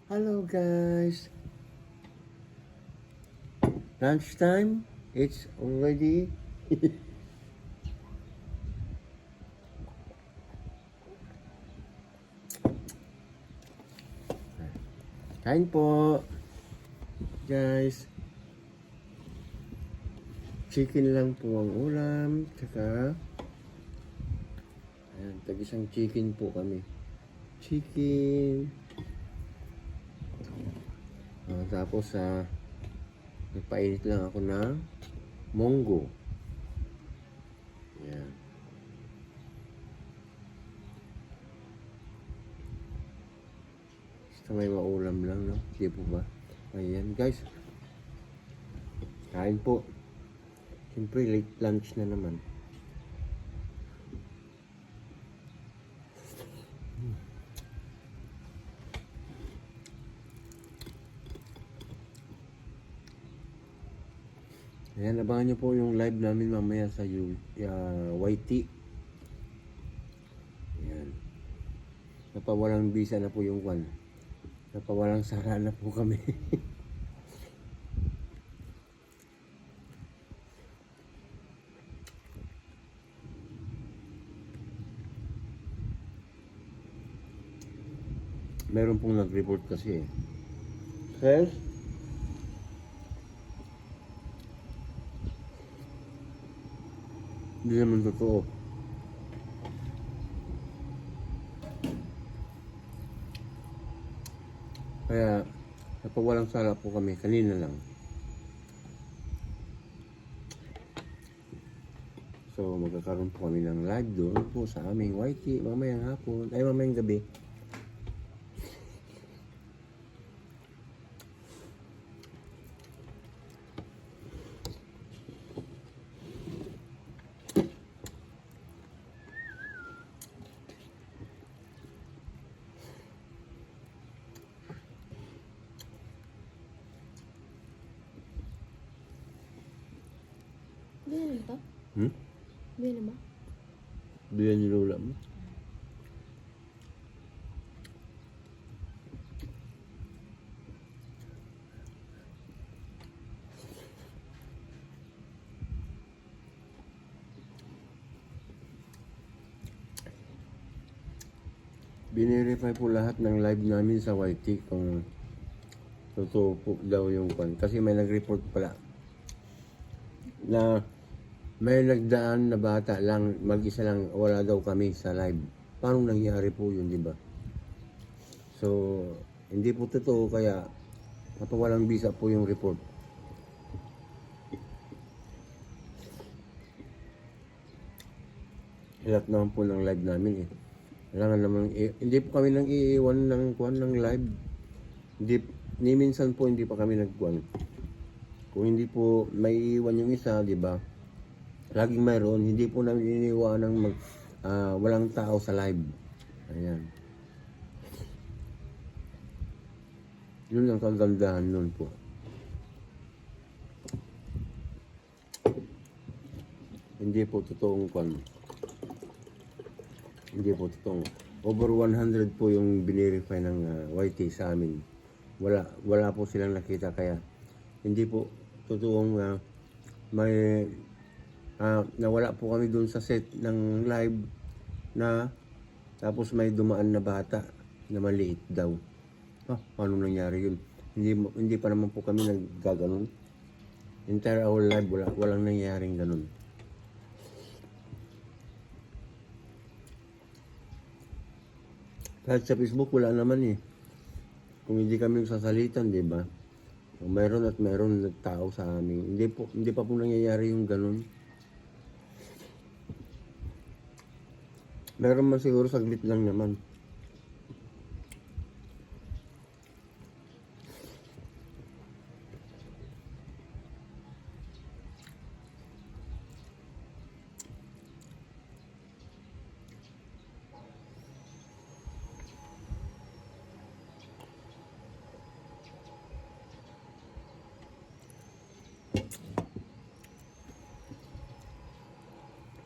Hello guys. Lunchtime. It's already kain po. Guys. Chicken lang po ang ulam. Tsaka ayan, tag-isang chicken po kami. Chicken. Tapos nagpainit lang ako ng munggo. Ayan. Basta may maulam lang, no? Di po ba? Ayan, guys. Kain po. Siyempre, late lunch na naman. Ayan, abangan nyo po yung live namin mamaya sa YT. Ayan. Napawalang visa na po yung kwan. Napawalang sara na po kami. Meron pong nag-report kasi eh. Sir? Hindi naman totoo. Kaya, napawalang sala po kami kanina lang. So, magkakaroon po kami ng live doon po sa aming YT mamayang hapon, ay mamayang gabi. Biyan ito? Biyan ba? Biyan ni Lola mo. Binirify po lahat ng live namin sa YT kung totoo po daw yung kwan. Kasi may nag-report pala na may nagdaan na bata lang, mag-isa lang, wala daw kami sa live. Paano nangyari po yun, di ba? So, hindi po totoo, kaya napawalang bisa po yung report. Hirap naman po ng live namin eh. Kailangan naman, hindi po kami nang iiwan ng kuwan ng live. Hindi, ni minsan po hindi pa kami nagkuwan. Kung hindi po may iiwan yung isa, di ba? Laging mayroon, hindi po namin iniiwan ng walang tao sa live. Ayan. Yun ang kagandahan nun po. Hindi po totoong kwan. Hindi po totoong. Over 100 po yung binirify ng YT sa amin. Wala po silang nakita, kaya hindi po totoong may nawala po kami dun sa set ng live na tapos may dumaan na bata na maliit daw. Paano nangyari yun? Hindi pa naman po kami naggaganon. Entire our live, walang nangyaring ganun. Kahit sa Facebook, wala naman eh. Kung hindi kami sasalitan, di ba? Mayroon at mayroon na tao sa amin. Hindi pa po nangyayari yung ganun. Meron man siguro, saglit lang naman.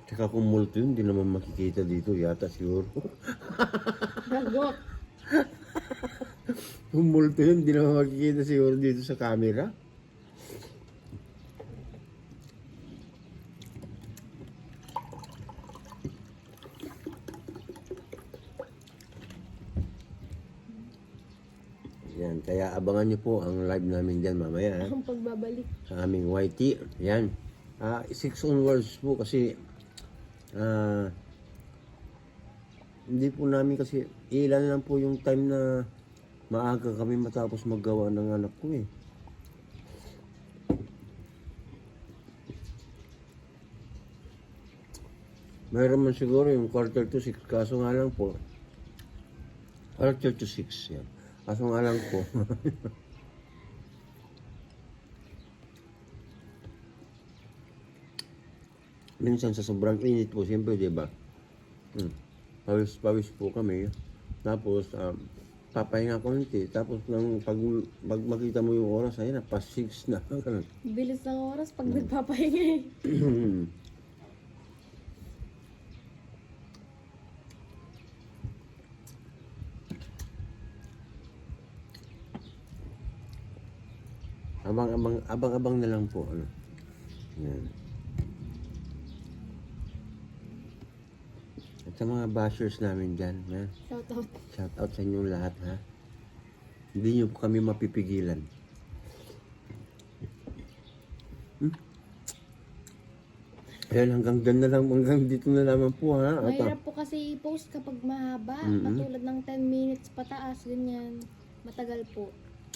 Tsaka kung multo yun, hindi naman makikita dito yata siguro. Gagot! Kung multo yun, di naman makikita siguro dito sa camera. Yan, kaya abangan nyo po ang live namin dyan mamaya. Ha? Ang pagbabalik. Sa aming YT. Yan. 6 onwards po kasi hindi po namin kasi ilan lang po yung time na maaga kami matapos maggawa ng anak ko eh. Mayroon man siguro yung 5:45 kaso nga lang po 5:45 yan. Kaso nga lang po minsan sa sobrang init po, siyempre, di ba? Pawis po kami. Tapos, papahinga konti. Tapos, pag makita mo yung oras, ayun na, past 6 na. Bilis ng oras pag nagpapahinga eh. Abang-abang na lang po. Ano. Yan. At sa mga bashers namin dyan, ha? Shout out. Shout out sa inyong lahat, ha? Hindi nyo po kami mapipigilan. Ayan, hanggang dito na naman po, ha? At, Mahirap po kasi i-post kapag mahaba. Katulad ng 10 minutes pataas, ganyan. Matagal po.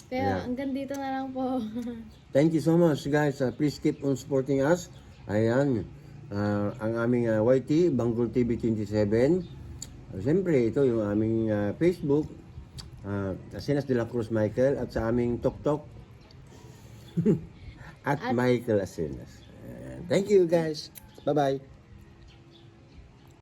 Kaya Yeah. hanggang dito na lang po. thank you so much, guys. Please keep on supporting us. Ayan, ang aming YT, Banggol TV 27. Siyempre, ito yung aming Facebook, Asinas de la Cruz Michael, at sa aming TokTok, at Michael Asinas. Thank you, guys. Bye-bye.